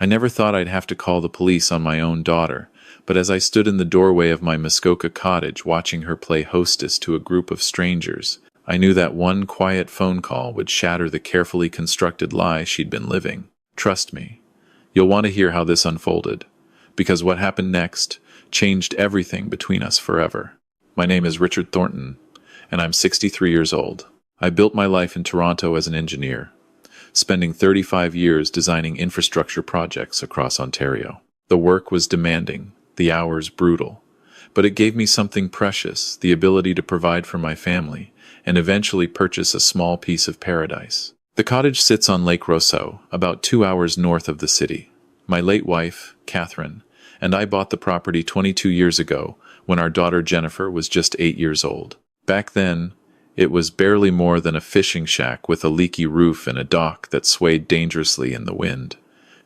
I never thought I'd have to call the police on my own daughter, but as I stood in the doorway of my Muskoka cottage watching her play hostess to a group of strangers, I knew that one quiet phone call would shatter the carefully constructed lie she'd been living. Trust me, you'll want to hear how this unfolded, because what happened next changed everything between us forever. My name is Richard Thornton, and I'm 63 years old. I built my life in Toronto as an engineer, spending 35 years designing infrastructure projects across Ontario. The work was demanding, the hours brutal, but it gave me something precious, the ability to provide for my family and eventually purchase a small piece of paradise. The cottage sits on Lake Rousseau, about 2 hours north of the city. My late wife, Catherine, and I bought the property 22 years ago when our daughter Jennifer was just 8 years old. Back then, it was barely more than a fishing shack with a leaky roof and a dock that swayed dangerously in the wind.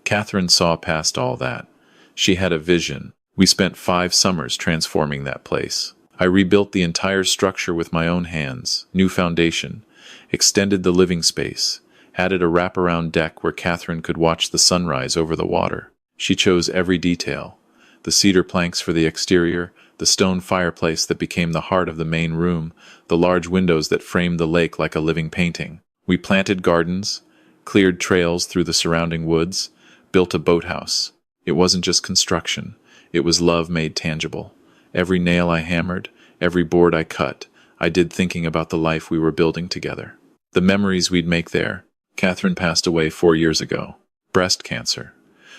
Catherine saw past all that. She had a vision. We spent 5 summers transforming that place. I rebuilt the entire structure with my own hands, new foundation, extended the living space, added a wraparound deck where Catherine could watch the sunrise over the water. She chose every detail: the cedar planks for the exterior, the stone fireplace that became the heart of the main room, the large windows that framed the lake like a living painting. We planted gardens, cleared trails through the surrounding woods, built a boathouse. It wasn't just construction, it was love made tangible. Every nail I hammered, every board I cut, I did thinking about the life we were building together. The memories we'd make there. Catherine passed away 4 years ago. Breast cancer.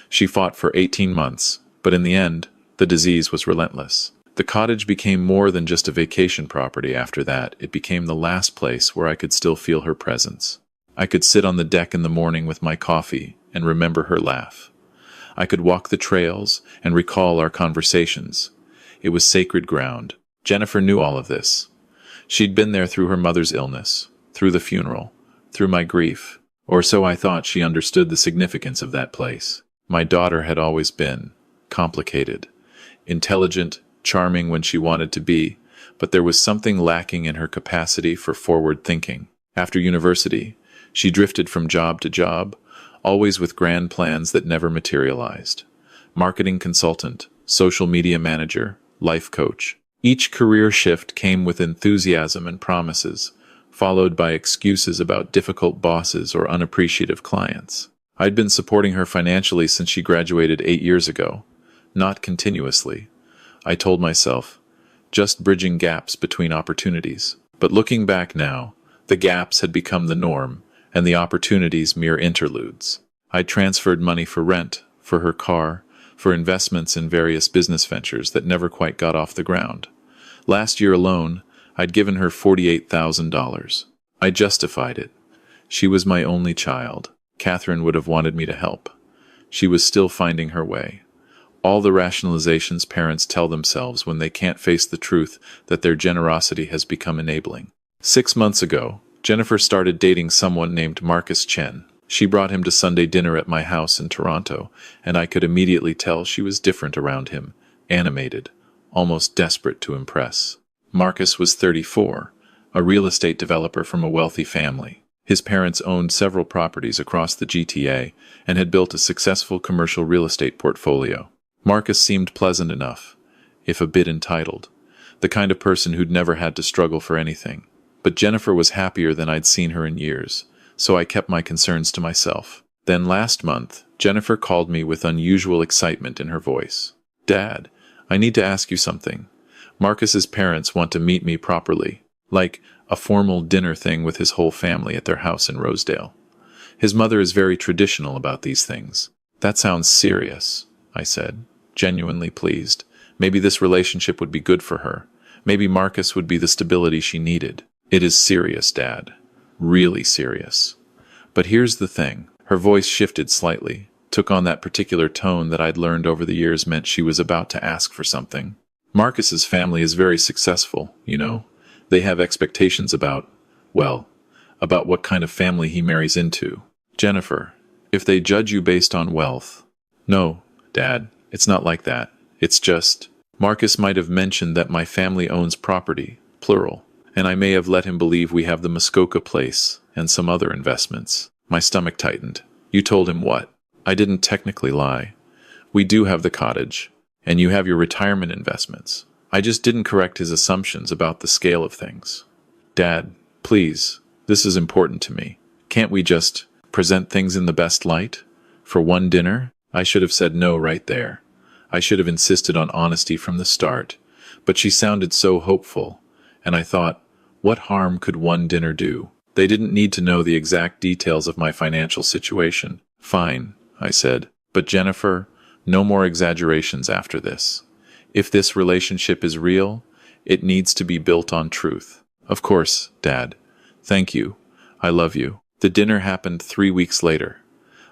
She fought for 18 months, but in the end, the disease was relentless. The cottage became more than just a vacation property after that. It became the last place where I could still feel her presence. I could sit on the deck in the morning with my coffee and remember her laugh. I could walk the trails and recall our conversations. It was sacred ground. Jennifer knew all of this. She'd been there through her mother's illness, through the funeral, through my grief. Or so I thought. She understood the significance of that place. My daughter had always been complicated, intelligent, charming when she wanted to be, but there was something lacking in her capacity for forward thinking. After university, she drifted from job to job, always with grand plans that never materialized. Marketing consultant, social media manager, life coach. Each career shift came with enthusiasm and promises, followed by excuses about difficult bosses or unappreciative clients. I'd been supporting her financially since she graduated 8 years ago, not continuously. I told myself, just bridging gaps between opportunities. But looking back now, the gaps had become the norm, and the opportunities mere interludes. I transferred money for rent, for her car, for investments in various business ventures that never quite got off the ground. Last year alone, I'd given her $48,000. I justified it. She was my only child. Catherine would have wanted me to help. She was still finding her way. All the rationalizations parents tell themselves when they can't face the truth that their generosity has become enabling. 6 months ago, Jennifer started dating someone named Marcus Chen. She brought him to Sunday dinner at my house in Toronto, and I could immediately tell she was different around him, animated, almost desperate to impress. Marcus was 34, a real estate developer from a wealthy family. His parents owned several properties across the GTA and had built a successful commercial real estate portfolio. Marcus seemed pleasant enough, if a bit entitled, the kind of person who'd never had to struggle for anything. But Jennifer was happier than I'd seen her in years, so I kept my concerns to myself. Then last month, Jennifer called me with unusual excitement in her voice. "Dad, I need to ask you something. Marcus's parents want to meet me properly, like a formal dinner thing with his whole family at their house in Rosedale. His mother is very traditional about these things." "That sounds serious," I said, genuinely pleased. Maybe this relationship would be good for her. Maybe Marcus would be the stability she needed. "It is serious, Dad. Really serious. But here's the thing." Her voice shifted slightly, took on that particular tone that I'd learned over the years meant she was about to ask for something. "Marcus's family is very successful, you know. They have expectations about what kind of family he marries into. Jennifer, if they judge you based on wealth..." "No, Dad, it's not like that. It's just..." Marcus might have mentioned that my family owns property, plural, and I may have let him believe we have the Muskoka place and some other investments. My stomach tightened. "You told him what?" I didn't technically lie. We do have the cottage, and you have your retirement investments. I just didn't correct his assumptions about the scale of things. Dad, please, this is important to me. Can't we just present things in the best light? For one dinner? I should have said no right there. I should have insisted on honesty from the start. But she sounded so hopeful, and I thought, what harm could one dinner do? They didn't need to know the exact details of my financial situation. Fine, I said. But Jennifer, no more exaggerations after this. If this relationship is real, it needs to be built on truth. Of course, Dad. Thank you. I love you. The dinner happened 3 weeks later.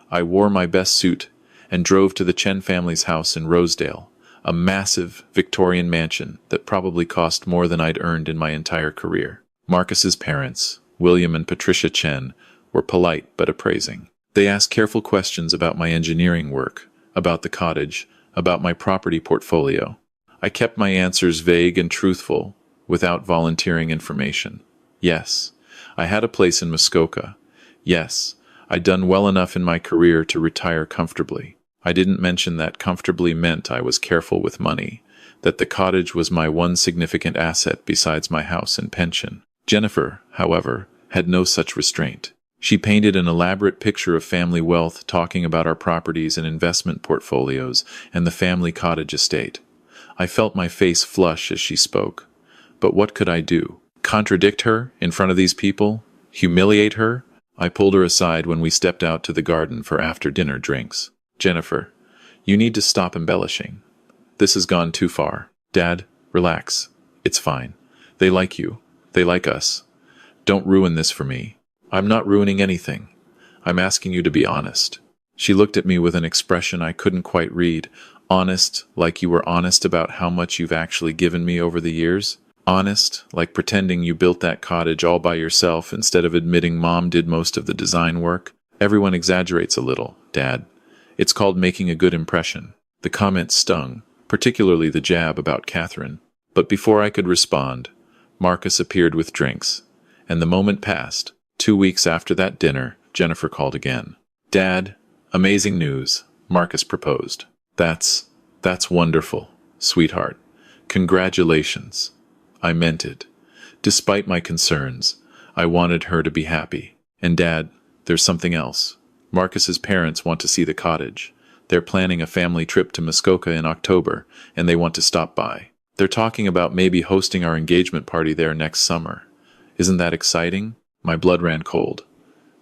I wore my best suit and drove to the Chen family's house in Rosedale, a massive Victorian mansion that probably cost more than I'd earned in my entire career. Marcus's parents, William and Patricia Chen, were polite but appraising. They asked careful questions about my engineering work, about the cottage, about my property portfolio. I kept my answers vague and truthful, without volunteering information. Yes, I had a place in Muskoka. Yes, I'd done well enough in my career to retire comfortably. I didn't mention that comfortably meant I was careful with money, that the cottage was my one significant asset besides my house and pension. Jennifer, however, had no such restraint. She painted an elaborate picture of family wealth, talking about our properties and investment portfolios and the family cottage estate. I felt my face flush as she spoke. But what could I do? Contradict her in front of these people? Humiliate her? I pulled her aside when we stepped out to the garden for after-dinner drinks. Jennifer, you need to stop embellishing. This has gone too far. Dad, relax. It's fine. They like you. They like us. Don't ruin this for me. I'm not ruining anything. I'm asking you to be honest. She looked at me with an expression I couldn't quite read. Honest, like you were honest about how much you've actually given me over the years? Honest, like pretending you built that cottage all by yourself instead of admitting Mom did most of the design work? Everyone exaggerates a little, Dad. It's called making a good impression. The comment stung, particularly the jab about Catherine. But before I could respond, Marcus appeared with drinks, and the moment passed. 2 weeks after that dinner, Jennifer called again. Dad, amazing news, Marcus proposed. That's wonderful, sweetheart. Congratulations. I meant it. Despite my concerns, I wanted her to be happy. And Dad, there's something else. Marcus's parents want to see the cottage. They're planning a family trip to Muskoka in October, and they want to stop by. They're talking about maybe hosting our engagement party there next summer. Isn't that exciting? My blood ran cold.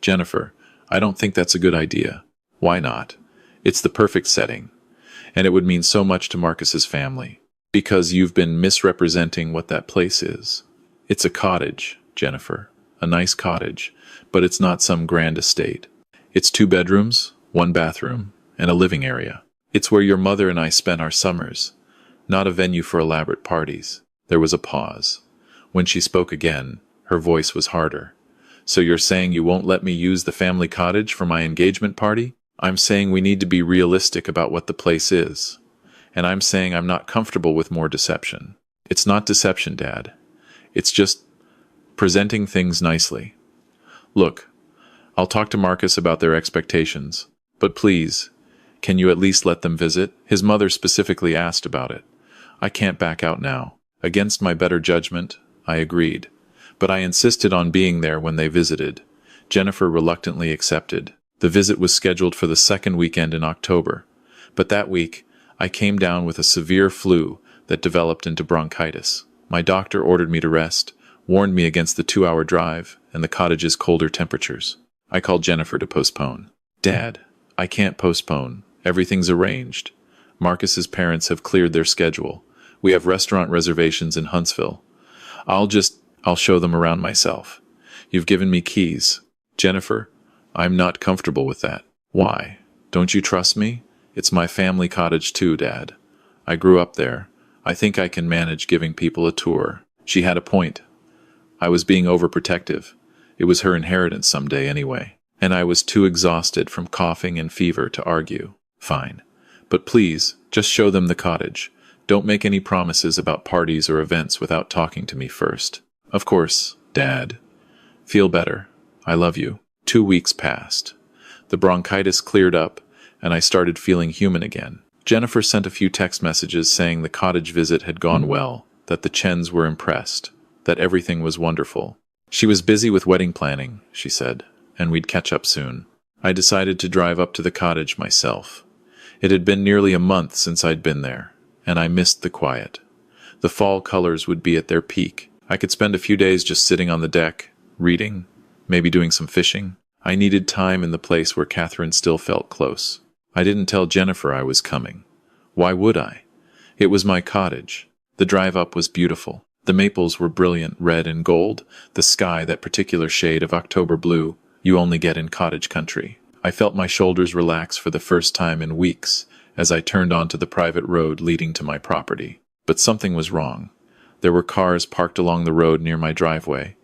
Jennifer, I don't think that's a good idea. Why not? It's the perfect setting. And it would mean so much to Marcus's family. Because you've been misrepresenting what that place is. It's a cottage, Jennifer. A nice cottage, but it's not some grand estate. It's 2 bedrooms, 1 bathroom, and a living area. It's where your mother and I spent our summers, not a venue for elaborate parties. There was a pause. When she spoke again, her voice was harder. So you're saying you won't let me use the family cottage for my engagement party? I'm saying we need to be realistic about what the place is. And I'm saying I'm not comfortable with more deception. It's not deception, Dad. It's just presenting things nicely. Look, I'll talk to Marcus about their expectations, but please, can you at least let them visit? His mother specifically asked about it. I can't back out now. Against my better judgment, I agreed. But I insisted on being there when they visited. Jennifer reluctantly accepted. The visit was scheduled for the 2nd weekend in October. But that week, I came down with a severe flu that developed into bronchitis. My doctor ordered me to rest, warned me against the 2-hour drive and the cottage's colder temperatures. I called Jennifer to postpone. Dad, I can't postpone. Everything's arranged. Marcus's parents have cleared their schedule. We have restaurant reservations in Huntsville. I'll show them around myself. You've given me keys. Jennifer, I'm not comfortable with that. Why? Don't you trust me? It's my family cottage too, Dad. I grew up there. I think I can manage giving people a tour. She had a point. I was being overprotective. It was her inheritance someday anyway. And I was too exhausted from coughing and fever to argue. Fine. But please, just show them the cottage. Don't make any promises about parties or events without talking to me first. Of course, Dad. Feel better. I love you. 2 weeks passed. The bronchitis cleared up, and I started feeling human again. Jennifer sent a few text messages saying the cottage visit had gone well, that the Chens were impressed, that everything was wonderful. She was busy with wedding planning, she said, and we'd catch up soon. I decided to drive up to the cottage myself. It had been nearly a month since I'd been there, and I missed the quiet. The fall colors would be at their peak. I could spend a few days just sitting on the deck, reading, maybe doing some fishing. I needed time in the place where Catherine still felt close. I didn't tell Jennifer I was coming. Why would I? It was my cottage. The drive up was beautiful. The maples were brilliant red and gold, the sky that particular shade of October blue you only get in cottage country. I felt my shoulders relax for the first time in weeks as I turned onto the private road leading to my property. But something was wrong. There were cars parked along the road near my driveway.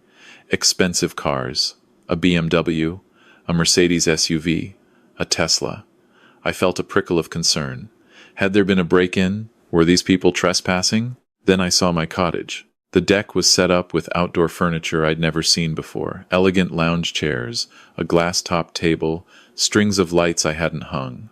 Expensive cars, a BMW, a Mercedes SUV, a Tesla. I felt a prickle of concern. Had there been a break-in? Were these people trespassing? Then I saw my cottage. The deck was set up with outdoor furniture I'd never seen before, elegant lounge chairs, a glass-topped table, strings of lights I hadn't hung.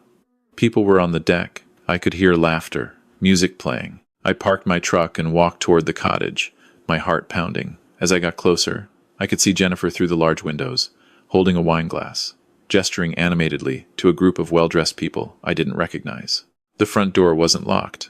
People were on the deck. I could hear laughter, music playing. I parked my truck and walked toward the cottage, my heart pounding. As I got closer, I could see Jennifer through the large windows, holding a wine glass, gesturing animatedly to a group of well-dressed people I didn't recognize. The front door wasn't locked.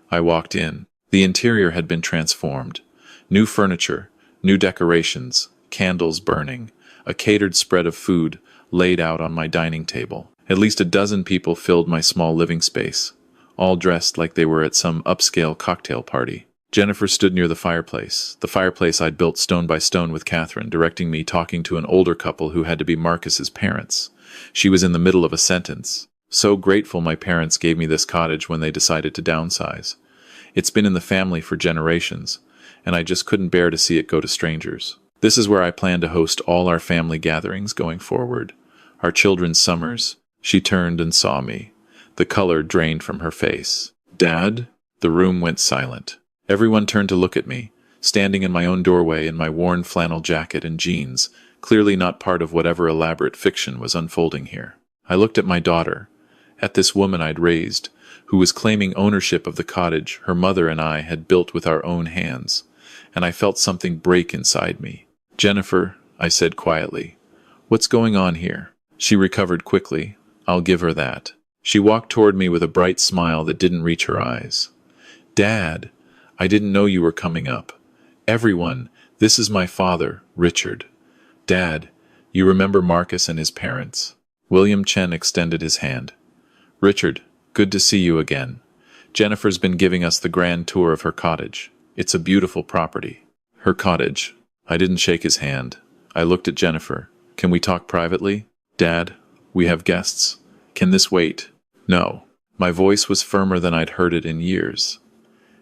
I walked in. The interior had been transformed. New furniture, new decorations, candles burning, a catered spread of food laid out on my dining table. At least a dozen people filled my small living space, all dressed like they were at some upscale cocktail party. Jennifer stood near the fireplace I'd built stone by stone with Catherine, directing me talking to an older couple who had to be Marcus's parents. She was in the middle of a sentence. So grateful my parents gave me this cottage when they decided to downsize. It's been in the family for generations, and I just couldn't bear to see it go to strangers. This is where I plan to host all our family gatherings going forward. Our children's summers. She turned and saw me. The color drained from her face. Dad? The room went silent. Everyone turned to look at me, standing in my own doorway in my worn flannel jacket and jeans, clearly not part of whatever elaborate fiction was unfolding here. I looked at my daughter, at this woman I'd raised, who was claiming ownership of the cottage her mother and I had built with our own hands, and I felt something break inside me. Jennifer, I said quietly, what's going on here? She recovered quickly. I'll give her that. She walked toward me with a bright smile that didn't reach her eyes. Dad, I didn't know you were coming up. Everyone, this is my father, Richard. Dad, you remember Marcus and his parents? William Chen extended his hand. Richard, good to see you again. Jennifer's been giving us the grand tour of her cottage. It's a beautiful property. Her cottage. I didn't shake his hand. I looked at Jennifer. Can we talk privately? Dad, we have guests. Can this wait? No. My voice was firmer than I'd heard it in years.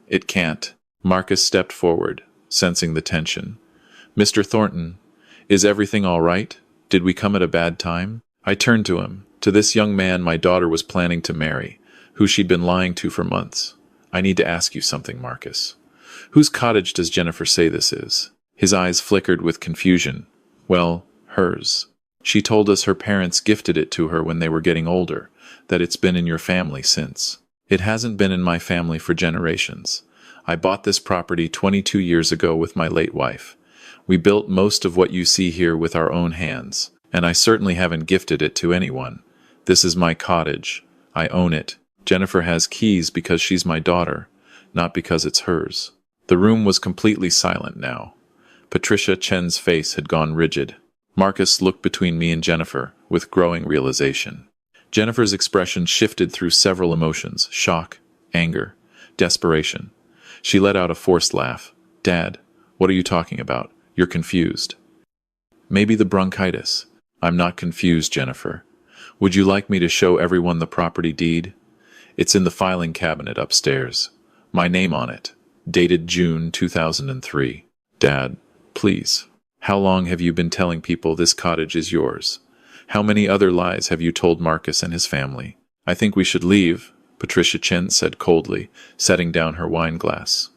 It can't. Marcus stepped forward, sensing the tension. Mr. Thornton, is everything all right? Did we come at a bad time? I turned to him, to this young man my daughter was planning to marry, who she'd been lying to for months. I need to ask you something, Marcus. Whose cottage does Jennifer say this is? His eyes flickered with confusion. Well, hers. She told us her parents gifted it to her when they were getting older, that it's been in your family since. It hasn't been in my family for generations. I bought this property 22 years ago with my late wife. We built most of what you see here with our own hands, and I certainly haven't gifted it to anyone. This is my cottage. I own it. Jennifer has keys because she's my daughter, not because it's hers. The room was completely silent now. Patricia Chen's face had gone rigid. Marcus looked between me and Jennifer with growing realization. Jennifer's expression shifted through several emotions: shock, anger, desperation. She let out a forced laugh. Dad, what are you talking about? You're confused. Maybe the bronchitis. I'm not confused, Jennifer. Would you like me to show everyone the property deed? It's in the filing cabinet upstairs. My name on it. Dated June 2003. Dad, please. How long have you been telling people this cottage is yours? How many other lies have you told Marcus and his family? I think we should leave, Patricia Chen said coldly, setting down her wine glass.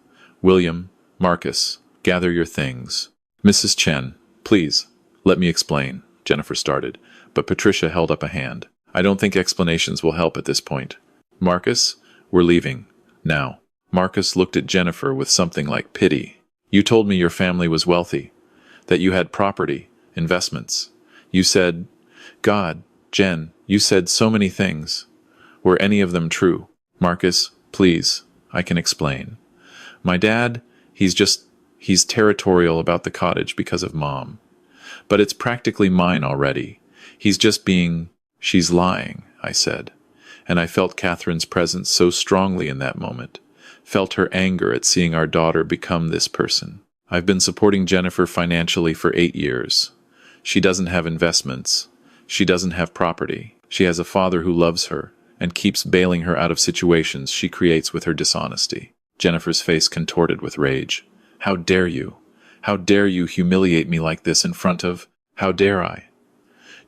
William, Marcus, gather your things. Mrs. Chen, please, let me explain, Jennifer started, but Patricia held up a hand. I don't think explanations will help at this point. Marcus, we're leaving. Now. Marcus looked at Jennifer with something like pity. You told me your family was wealthy, that you had property, investments. You said, God, Jen, you said so many things. Were any of them true? Marcus, please, I can explain. My dad, he's territorial about the cottage because of Mom. But it's practically mine already. She's lying, I said. And I felt Catherine's presence so strongly in that moment. Felt her anger at seeing our daughter become this person. I've been supporting Jennifer financially for 8 years. She doesn't have investments. She doesn't have property. She has a father who loves her and keeps bailing her out of situations she creates with her dishonesty. Jennifer's face contorted with rage. How dare you? How dare you humiliate me like this in front of... How dare I?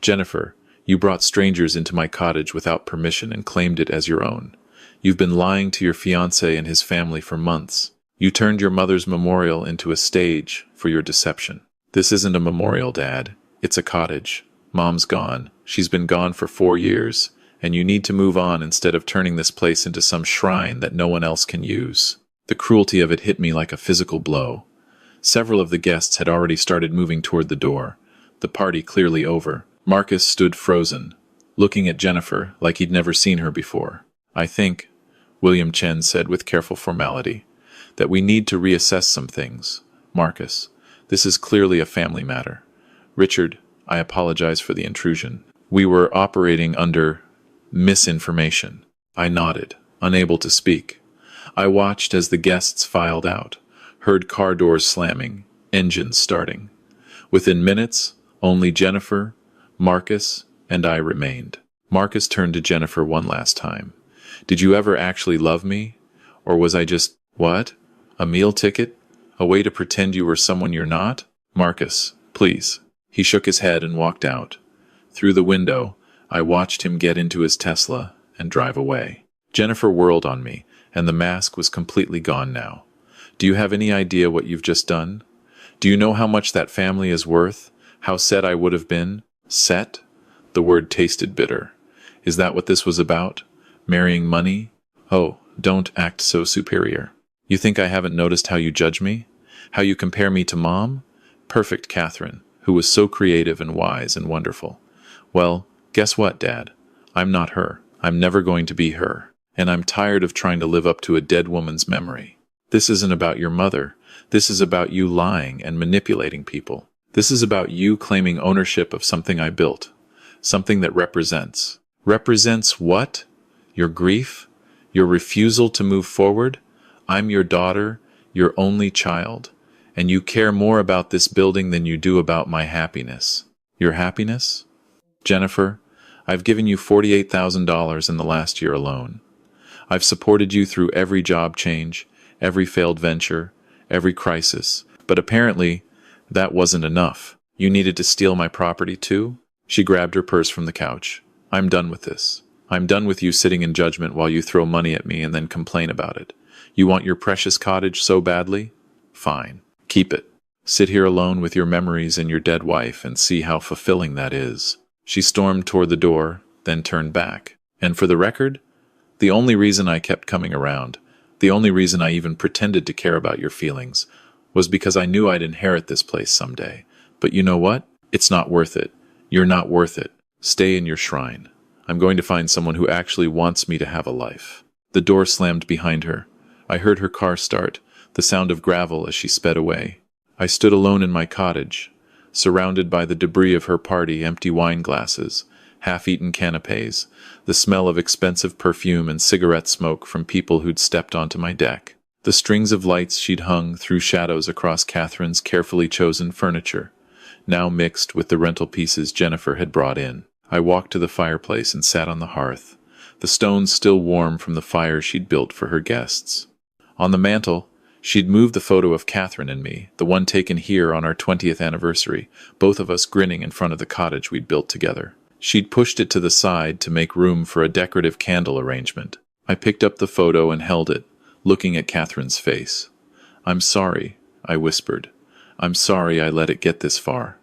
Jennifer, you brought strangers into my cottage without permission and claimed it as your own. You've been lying to your fiancé and his family for months. You turned your mother's memorial into a stage for your deception. This isn't a memorial, Dad. It's a cottage. Mom's gone. She's been gone for 4 years, and you need to move on instead of turning this place into some shrine that no one else can use. The cruelty of it hit me like a physical blow. Several of the guests had already started moving toward the door, the party clearly over. Marcus stood frozen, looking at Jennifer like he'd never seen her before. I think, William Chen said with careful formality, that we need to reassess some things. Marcus, this is clearly a family matter. Richard, I apologize for the intrusion. We were operating under misinformation. I nodded, unable to speak. I watched as the guests filed out, heard car doors slamming, engines starting. Within minutes, only Jennifer, Marcus, and I remained. Marcus turned to Jennifer one last time. Did you ever actually love me? Or was I just, what? A meal ticket? A way to pretend you were someone you're not? Marcus, please. He shook his head and walked out. Through the window, I watched him get into his Tesla and drive away. Jennifer whirled on me, and the mask was completely gone now. Do you have any idea what you've just done? Do you know how much that family is worth? How set I would have been? Set? The word tasted bitter. Is that what this was about? Marrying money? Oh, don't act so superior. You think I haven't noticed how you judge me? How you compare me to Mom? Perfect Catherine, who was so creative and wise and wonderful. Well, guess what, Dad? I'm not her. I'm never going to be her. And I'm tired of trying to live up to a dead woman's memory. This isn't about your mother. This is about you lying and manipulating people. This is about you claiming ownership of something I built. Something that represents. Represents what? Your grief? Your refusal to move forward? I'm your daughter, your only child, and you care more about this building than you do about my happiness. Your happiness? Jennifer, I've given you $48,000 in the last year alone. I've supported you through every job change, every failed venture, every crisis, but apparently that wasn't enough. You needed to steal my property too? She grabbed her purse from the couch. I'm done with this. I'm done with you sitting in judgment while you throw money at me and then complain about it. You want your precious cottage so badly? Fine. Keep it. Sit here alone with your memories and your dead wife and see how fulfilling that is. She stormed toward the door, then turned back. And for the record, the only reason I kept coming around, the only reason I even pretended to care about your feelings, was because I knew I'd inherit this place someday. But you know what? It's not worth it. You're not worth it. Stay in your shrine. I'm going to find someone who actually wants me to have a life. The door slammed behind her. I heard her car start, the sound of gravel as she sped away. I stood alone in my cottage, surrounded by the debris of her party, empty wine glasses, half-eaten canapes, the smell of expensive perfume and cigarette smoke from people who'd stepped onto my deck. The strings of lights she'd hung threw shadows across Catherine's carefully chosen furniture, now mixed with the rental pieces Jennifer had brought in. I walked to the fireplace and sat on the hearth, the stones still warm from the fire she'd built for her guests. On the mantel, she'd moved the photo of Catherine and me, the one taken here on our 20th anniversary, both of us grinning in front of the cottage we'd built together. She'd pushed it to the side to make room for a decorative candle arrangement. I picked up the photo and held it, looking at Catherine's face. I'm sorry, I whispered. I'm sorry I let it get this far.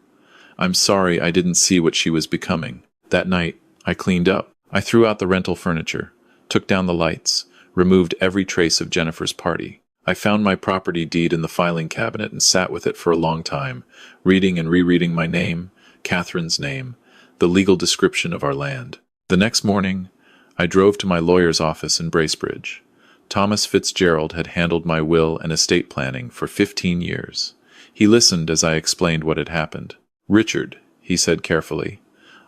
I'm sorry I didn't see what she was becoming. That night, I cleaned up. I threw out the rental furniture, took down the lights, removed every trace of Jennifer's party. I found my property deed in the filing cabinet and sat with it for a long time, reading and rereading my name, Catherine's name, the legal description of our land. The next morning, I drove to my lawyer's office in Bracebridge. Thomas Fitzgerald had handled my will and estate planning for 15 years. He listened as I explained what had happened. "Richard," he said carefully,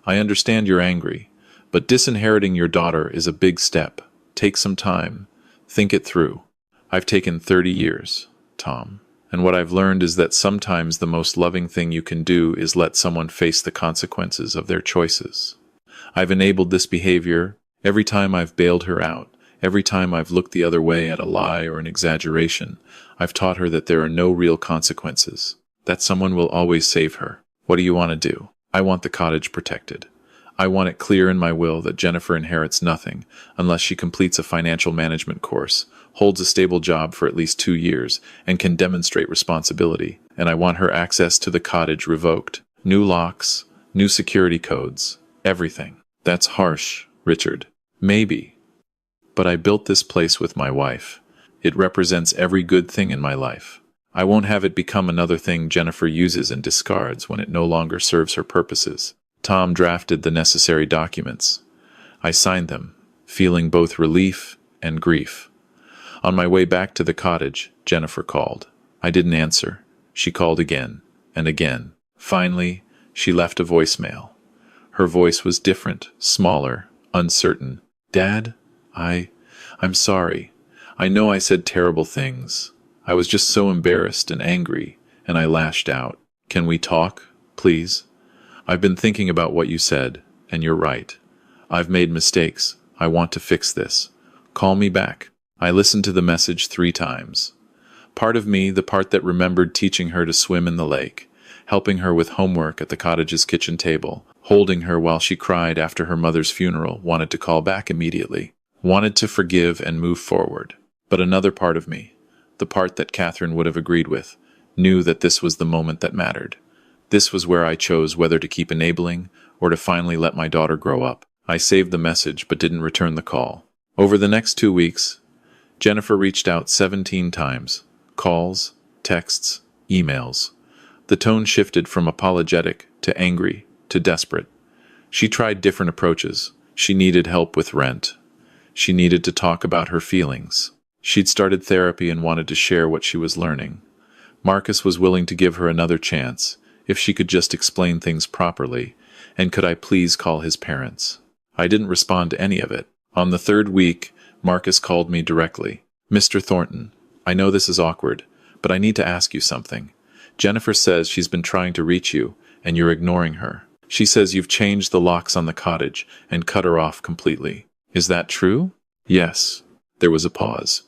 "I understand you're angry, but disinheriting your daughter is a big step. Take some time. Think it through. I've taken 30 years, Tom, and what I've learned is that sometimes the most loving thing you can do is let someone face the consequences of their choices. I've enabled this behavior every time I've bailed her out. Every time I've looked the other way at a lie or an exaggeration, I've taught her that there are no real consequences, that someone will always save her. What do you want to do? I want the cottage protected. I want it clear in my will that Jennifer inherits nothing unless she completes a financial management course, holds a stable job for at least 2 years, and can demonstrate responsibility. And I want her access to the cottage revoked. New locks, new security codes, everything." "That's harsh, Richard." "Maybe. But I built this place with my wife. It represents every good thing in my life. I won't have it become another thing Jennifer uses and discards when it no longer serves her purposes." Tom drafted the necessary documents. I signed them, feeling both relief and grief. On my way back to the cottage, Jennifer called. I didn't answer. She called again and again. Finally, she left a voicemail. Her voice was different, smaller, uncertain. "Dad, I'm sorry. I know I said terrible things. I was just so embarrassed and angry, and I lashed out. Can we talk, please? I've been thinking about what you said, and you're right. I've made mistakes. I want to fix this. Call me back." I listened to the message 3 times. Part of me, the part that remembered teaching her to swim in the lake, helping her with homework at the cottage's kitchen table, holding her while she cried after her mother's funeral, wanted to call back immediately, wanted to forgive and move forward. But another part of me, the part that Catherine would have agreed with, knew that this was the moment that mattered. This was where I chose whether to keep enabling or to finally let my daughter grow up. I saved the message but didn't return the call. Over the next 2 weeks, Jennifer reached out 17 times. Calls, texts, emails. The tone shifted from apologetic to angry to desperate. She tried different approaches. She needed help with rent. She needed to talk about her feelings. She'd started therapy and wanted to share what she was learning. Marcus was willing to give her another chance, if she could just explain things properly, and could I please call his parents? I didn't respond to any of it. On the 3rd week, Marcus called me directly. "Mr. Thornton, I know this is awkward, but I need to ask you something. Jennifer says she's been trying to reach you, and you're ignoring her. She says you've changed the locks on the cottage and cut her off completely. Is that true?" "Yes." There was a pause.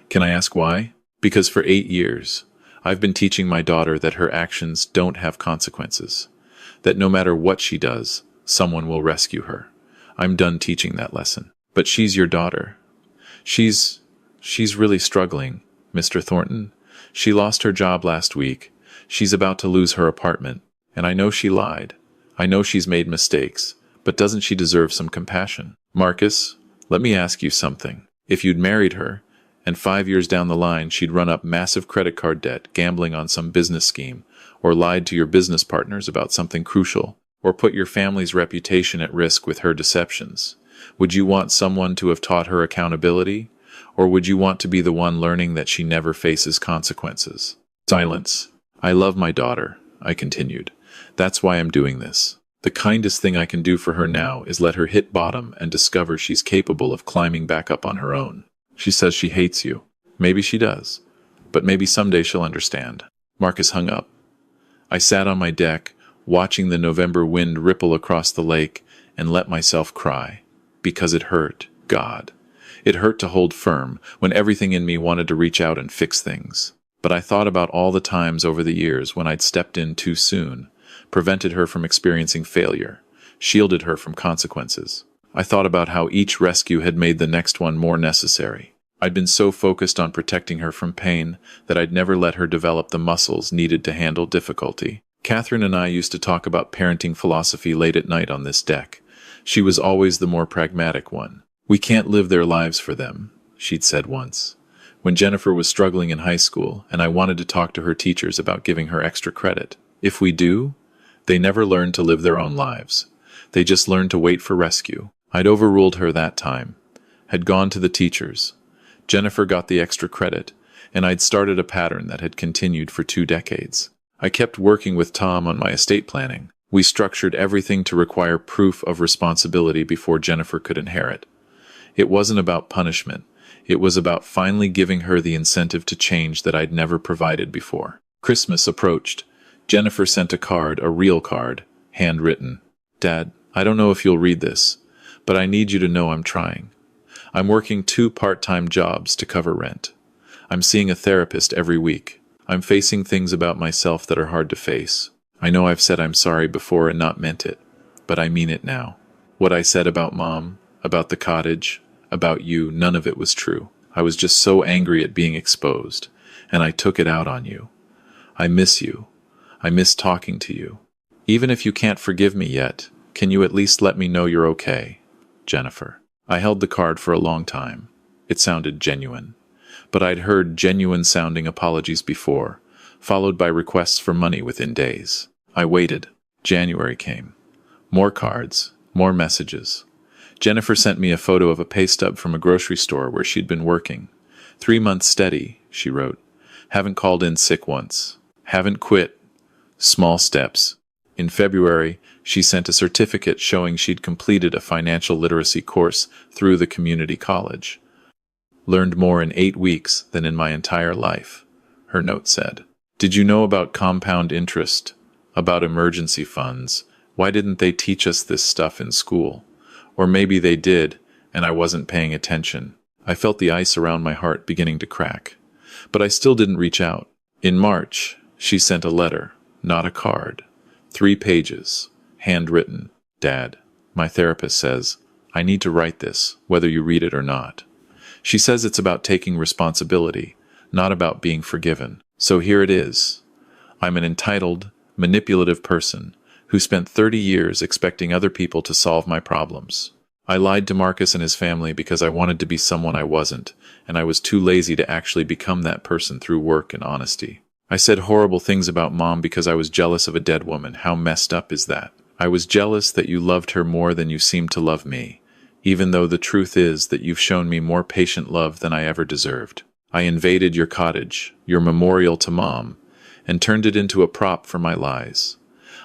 "Can I ask why?" "Because for 8 years, I've been teaching my daughter that her actions don't have consequences, that no matter what she does, someone will rescue her. I'm done teaching that lesson." "But she's your daughter." She's really struggling, Mr. Thornton. She lost her job last week. She's about to lose her apartment. And I know she lied. I know she's made mistakes. But doesn't she deserve some compassion?" "Marcus, let me ask you something. If you'd married her, and 5 years down the line she'd run up massive credit card debt, gambling on some business scheme, or lied to your business partners about something crucial, or put your family's reputation at risk with her deceptions, would you want someone to have taught her accountability? Or would you want to be the one learning that she never faces consequences?" Silence. "I love my daughter," I continued. "That's why I'm doing this. The kindest thing I can do for her now is let her hit bottom and discover she's capable of climbing back up on her own. She says she hates you. Maybe she does. But maybe someday she'll understand." Marcus hung up. I sat on my deck, watching the November wind ripple across the lake, and let myself cry. Because it hurt. God. It hurt to hold firm when everything in me wanted to reach out and fix things. But I thought about all the times over the years when I'd stepped in too soon, prevented her from experiencing failure, shielded her from consequences. I thought about how each rescue had made the next one more necessary. I'd been so focused on protecting her from pain that I'd never let her develop the muscles needed to handle difficulty. Catherine and I used to talk about parenting philosophy late at night on this deck. She was always the more pragmatic one. "We can't live their lives for them," she'd said once. When Jennifer was struggling in high school, and I wanted to talk to her teachers about giving her extra credit. "If we do, they never learn to live their own lives. They just learn to wait for rescue." I'd overruled her that time, had gone to the teachers. Jennifer got the extra credit, and I'd started a pattern that had continued for 2 decades. I kept working with Tom on my estate planning. We structured everything to require proof of responsibility before Jennifer could inherit. It wasn't about punishment. It was about finally giving her the incentive to change that I'd never provided before. Christmas approached. Jennifer sent a card, a real card, handwritten. "Dad, I don't know if you'll read this, but I need you to know I'm trying. I'm working 2 part-time jobs to cover rent. I'm seeing a therapist every week. I'm facing things about myself that are hard to face. I know I've said I'm sorry before and not meant it, but I mean it now. What I said about Mom, about the cottage, about you, none of it was true. I was just so angry at being exposed, and I took it out on you. I miss you. I miss talking to you. Even if you can't forgive me yet, can you at least let me know you're okay? Jennifer." I held the card for a long time. It sounded genuine. But I'd heard genuine-sounding apologies before, followed by requests for money within days. I waited. January came. More cards, more messages. Jennifer sent me a photo of a pay stub from a grocery store where she'd been working. 3 months steady, she wrote. Haven't called in sick once. Haven't quit. Small steps. In February, she sent a certificate showing she'd completed a financial literacy course through the community college. Learned more in 8 weeks than in my entire life, her note said. Did you know about compound interest? About emergency funds? Why didn't they teach us this stuff in school? Or maybe they did, and I wasn't paying attention. I felt the ice around my heart beginning to crack. But I still didn't reach out. In March, she sent a letter, not a card. 3 pages, handwritten. Dad, my therapist says, I need to write this, whether you read it or not. She says it's about taking responsibility, not about being forgiven. So here it is. I'm an entitled, manipulative person who spent 30 years expecting other people to solve my problems. I lied to Marcus and his family because I wanted to be someone I wasn't, and I was too lazy to actually become that person through work and honesty. I said horrible things about Mom because I was jealous of a dead woman. How messed up is that? I was jealous that you loved her more than you seemed to love me, even though the truth is that you've shown me more patient love than I ever deserved. I invaded your cottage, your memorial to Mom, and turned it into a prop for my lies.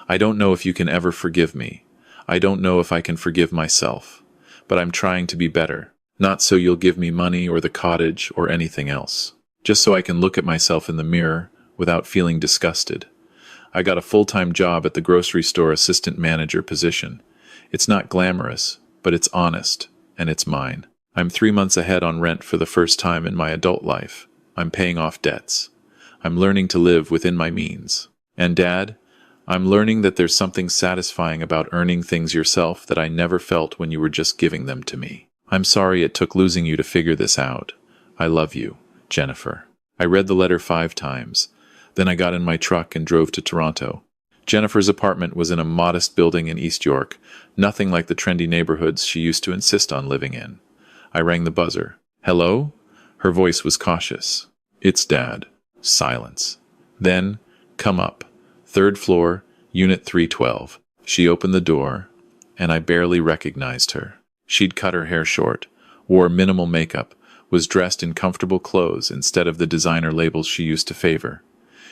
I don't know if you can ever forgive me. I don't know if I can forgive myself. But I'm trying to be better. Not so you'll give me money or the cottage or anything else. Just so I can look at myself in the mirror without feeling disgusted. I got a full-time job at the grocery store assistant manager position. It's not glamorous, but it's honest, and it's mine. I'm 3 months ahead on rent for the first time in my adult life. I'm paying off debts. I'm learning to live within my means. And Dad, I'm learning that there's something satisfying about earning things yourself that I never felt when you were just giving them to me. I'm sorry it took losing you to figure this out. I love you, Jennifer. I read the letter 5 times. Then I got in my truck and drove to Toronto. Jennifer's apartment was in a modest building in East York, nothing like the trendy neighborhoods she used to insist on living in. I rang the buzzer. Hello? Her voice was cautious. It's Dad. Silence. Then, come up. 3rd floor, Unit 312. She opened the door, and I barely recognized her. She'd cut her hair short, wore minimal makeup, was dressed in comfortable clothes instead of the designer labels she used to favor.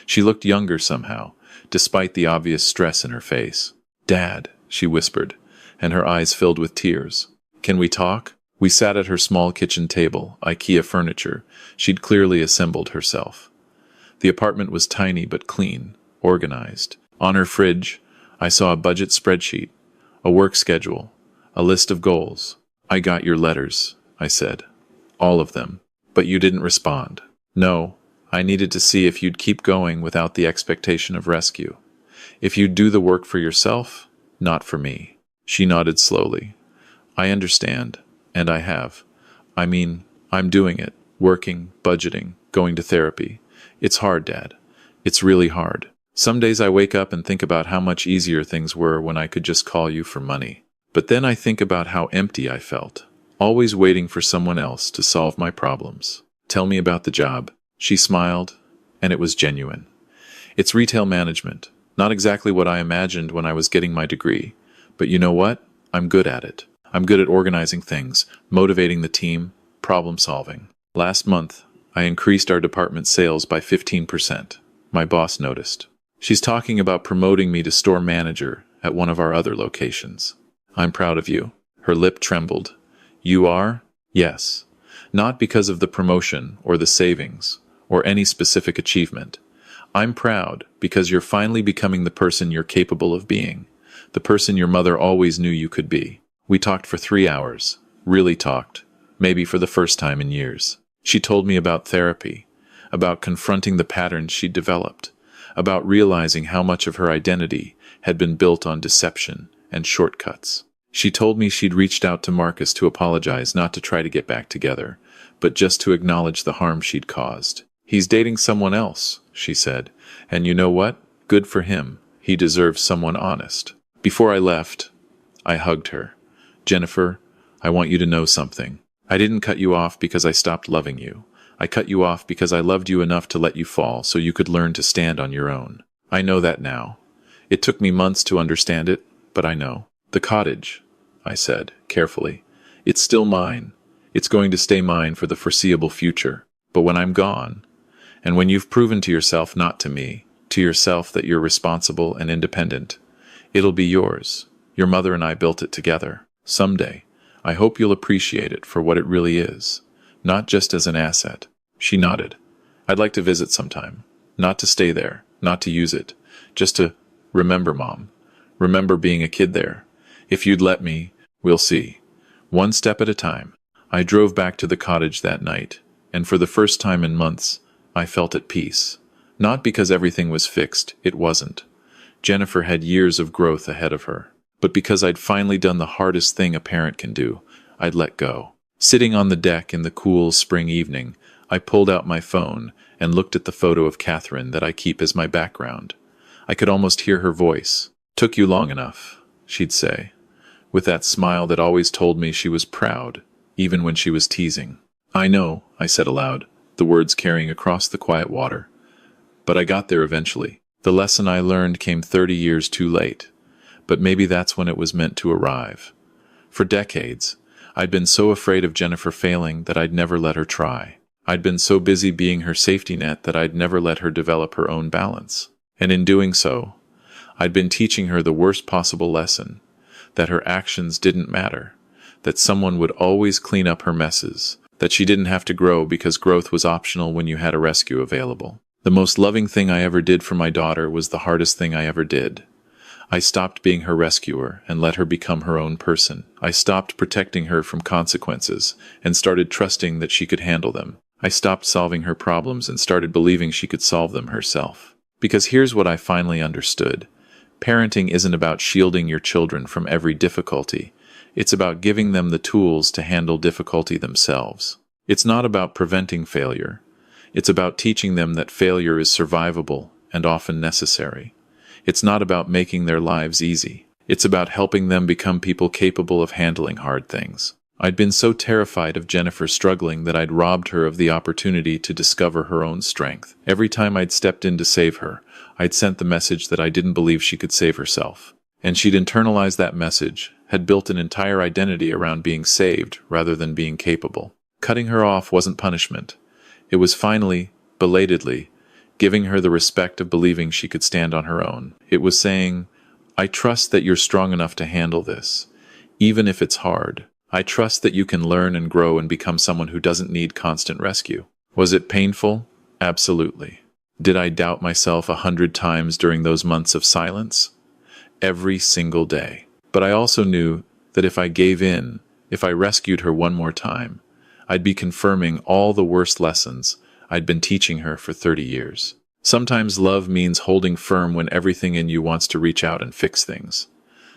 She looked younger somehow, despite the obvious stress in her face. Dad, she whispered, and her eyes filled with tears. Can we talk? We sat at her small kitchen table, IKEA furniture. She'd clearly assembled herself. The apartment was tiny but clean, organized. On her fridge, I saw a budget spreadsheet, a work schedule, a list of goals. I got your letters, I said. All of them. But you didn't respond. No, I needed to see if you'd keep going without the expectation of rescue. If you'd do the work for yourself, not for me. She nodded slowly. I understand, and I have. I mean, I'm doing it, working, budgeting, going to therapy. It's hard, Dad. It's really hard. Some days I wake up and think about how much easier things were when I could just call you for money. But then I think about how empty I felt, always waiting for someone else to solve my problems. Tell me about the job. She smiled, and it was genuine. It's retail management, not exactly what I imagined when I was getting my degree. But you know what? I'm good at it. I'm good at organizing things, motivating the team, problem solving. Last month, I increased our department's sales by 15%. My boss noticed. She's talking about promoting me to store manager at one of our other locations. I'm proud of you. Her lip trembled. You are? Yes. Not because of the promotion or the savings or any specific achievement. I'm proud because you're finally becoming the person you're capable of being, the person your mother always knew you could be. We talked for 3 hours, really talked, maybe for the first time in years. She told me about therapy, about confronting the patterns she'd developed, about realizing how much of her identity had been built on deception and shortcuts. She told me she'd reached out to Marcus to apologize, not to try to get back together, but just to acknowledge the harm she'd caused. He's dating someone else, she said, and you know what? Good for him. He deserves someone honest. Before I left, I hugged her. Jennifer, I want you to know something. I didn't cut you off because I stopped loving you. I cut you off because I loved you enough to let you fall so you could learn to stand on your own. I know that now. It took me months to understand it, but I know. The cottage, I said, carefully. It's still mine. It's going to stay mine for the foreseeable future. But when I'm gone, and when you've proven to yourself, not to me, to yourself that you're responsible and independent, it'll be yours. Your mother and I built it together. Someday, I hope you'll appreciate it for what it really is, not just as an asset. She nodded. I'd like to visit sometime. Not to stay there, not to use it, just to remember, Mom. Remember being a kid there. If you'd let me, we'll see. One step at a time. I drove back to the cottage that night, and for the first time in months, I felt at peace. Not because everything was fixed, it wasn't. Jennifer had years of growth ahead of her. But because I'd finally done the hardest thing a parent can do, I'd let go. Sitting on the deck in the cool spring evening, I pulled out my phone and looked at the photo of Catherine that I keep as my background. I could almost hear her voice. Took you long enough, she'd say, with that smile that always told me she was proud, even when she was teasing. I know, I said aloud, the words carrying across the quiet water. But I got there eventually. The lesson I learned came 30 years too late. But maybe that's when it was meant to arrive. For decades, I'd been so afraid of Jennifer failing that I'd never let her try. I'd been so busy being her safety net that I'd never let her develop her own balance. And in doing so, I'd been teaching her the worst possible lesson, that her actions didn't matter, that someone would always clean up her messes, that she didn't have to grow because growth was optional when you had a rescue available. The most loving thing I ever did for my daughter was the hardest thing I ever did. I stopped being her rescuer and let her become her own person. I stopped protecting her from consequences and started trusting that she could handle them. I stopped solving her problems and started believing she could solve them herself. Because here's what I finally understood. Parenting isn't about shielding your children from every difficulty. It's about giving them the tools to handle difficulty themselves. It's not about preventing failure. It's about teaching them that failure is survivable and often necessary. It's not about making their lives easy. It's about helping them become people capable of handling hard things. I'd been so terrified of Jennifer struggling that I'd robbed her of the opportunity to discover her own strength. Every time I'd stepped in to save her, I'd sent the message that I didn't believe she could save herself. And she'd internalized that message, had built an entire identity around being saved rather than being capable. Cutting her off wasn't punishment. It was finally, belatedly, giving her the respect of believing she could stand on her own. It was saying, I trust that you're strong enough to handle this, even if it's hard. I trust that you can learn and grow and become someone who doesn't need constant rescue. Was it painful? Absolutely. Did I doubt myself 100 times during those months of silence? Every single day. But I also knew that if I gave in, if I rescued her one more time, I'd be confirming all the worst lessons I'd been teaching her for 30 years. Sometimes love means holding firm when everything in you wants to reach out and fix things.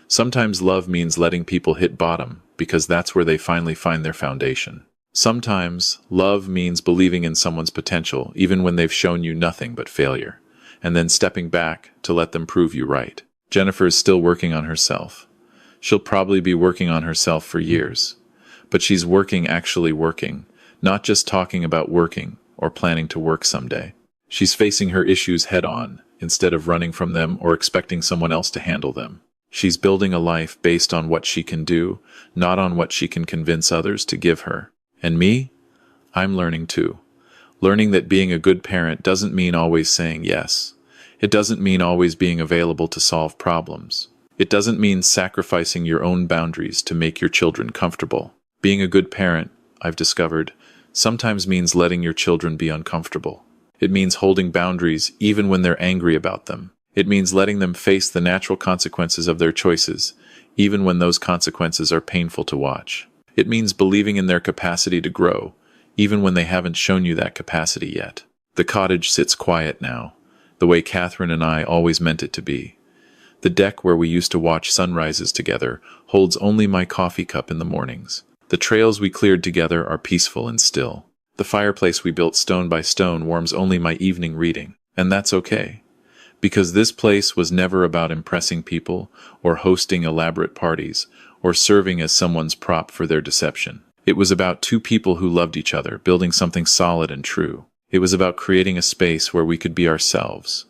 Sometimes love means letting people hit bottom because that's where they finally find their foundation. Sometimes love means believing in someone's potential even when they've shown you nothing but failure, and then stepping back to let them prove you right. Jennifer is still working on herself. She'll probably be working on herself for years. But she's actually working, not just talking about working or planning to work someday. She's facing her issues head on, instead of running from them or expecting someone else to handle them. She's building a life based on what she can do, not on what she can convince others to give her. And me? I'm learning too. Learning that being a good parent doesn't mean always saying yes. It doesn't mean always being available to solve problems. It doesn't mean sacrificing your own boundaries to make your children comfortable. Being a good parent, I've discovered, sometimes means letting your children be uncomfortable. It means holding boundaries even when they're angry about them. It means letting them face the natural consequences of their choices, even when those consequences are painful to watch. It means believing in their capacity to grow, even when they haven't shown you that capacity yet. The cottage sits quiet now, the way Catherine and I always meant it to be. The deck where we used to watch sunrises together holds only my coffee cup in the mornings. The trails we cleared together are peaceful and still. The fireplace we built stone by stone warms only my evening reading, and that's okay. Because this place was never about impressing people, or hosting elaborate parties, or serving as someone's prop for their deception. It was about two people who loved each other, building something solid and true. It was about creating a space where we could be ourselves,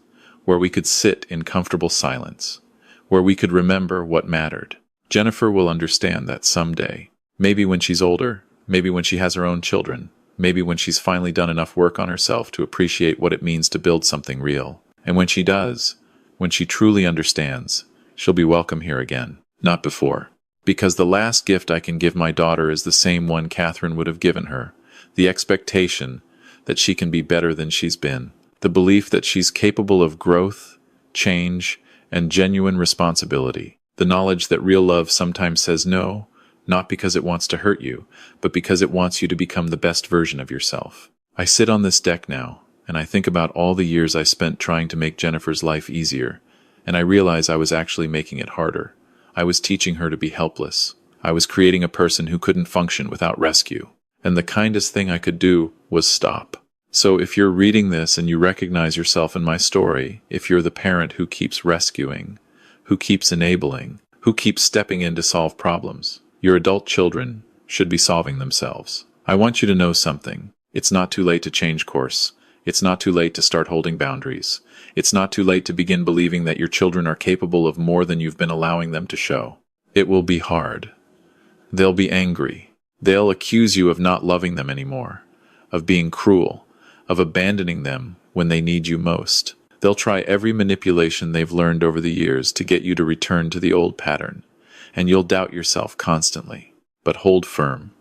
where we could sit in comfortable silence, where we could remember what mattered. Jennifer will understand that someday. Maybe when she's older, maybe when she has her own children, maybe when she's finally done enough work on herself to appreciate what it means to build something real. And when she does, when she truly understands, she'll be welcome here again, not before. Because the last gift I can give my daughter is the same one Catherine would have given her, the expectation that she can be better than she's been, the belief that she's capable of growth, change, and genuine responsibility, the knowledge that real love sometimes says no, not because it wants to hurt you, but because it wants you to become the best version of yourself. I sit on this deck now, and I think about all the years I spent trying to make Jennifer's life easier, and I realize I was actually making it harder. I was teaching her to be helpless. I was creating a person who couldn't function without rescue. And the kindest thing I could do was stop. So if you're reading this and you recognize yourself in my story, if you're the parent who keeps rescuing, who keeps enabling, who keeps stepping in to solve problems, your adult children should be solving themselves. I want you to know something. It's not too late to change course. It's not too late to start holding boundaries. It's not too late to begin believing that your children are capable of more than you've been allowing them to show. It will be hard. They'll be angry. They'll accuse you of not loving them anymore, of being cruel, of abandoning them when they need you most. They'll try every manipulation they've learned over the years to get you to return to the old pattern, and you'll doubt yourself constantly. But hold firm,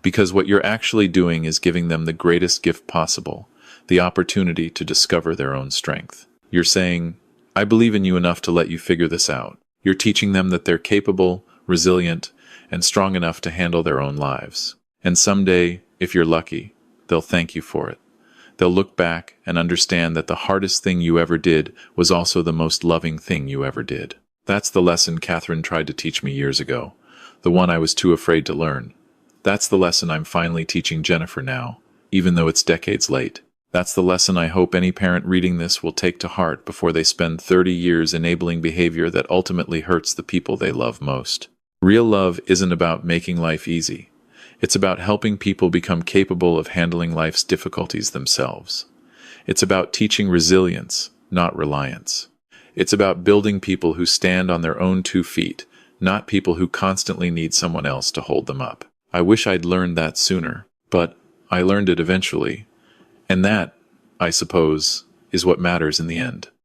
because what you're actually doing is giving them the greatest gift possible, the opportunity to discover their own strength. You're saying, I believe in you enough to let you figure this out. You're teaching them that they're capable, resilient, and strong enough to handle their own lives. And someday, if you're lucky, they'll thank you for it. They'll look back and understand that the hardest thing you ever did was also the most loving thing you ever did. That's the lesson Catherine tried to teach me years ago, the one I was too afraid to learn. That's the lesson I'm finally teaching Jennifer now, even though it's decades late. That's the lesson I hope any parent reading this will take to heart before they spend 30 years enabling behavior that ultimately hurts the people they love most. Real love isn't about making life easy. It's about helping people become capable of handling life's difficulties themselves. It's about teaching resilience, not reliance. It's about building people who stand on their own 2 feet, not people who constantly need someone else to hold them up. I wish I'd learned that sooner, but I learned it eventually. And that, I suppose, is what matters in the end.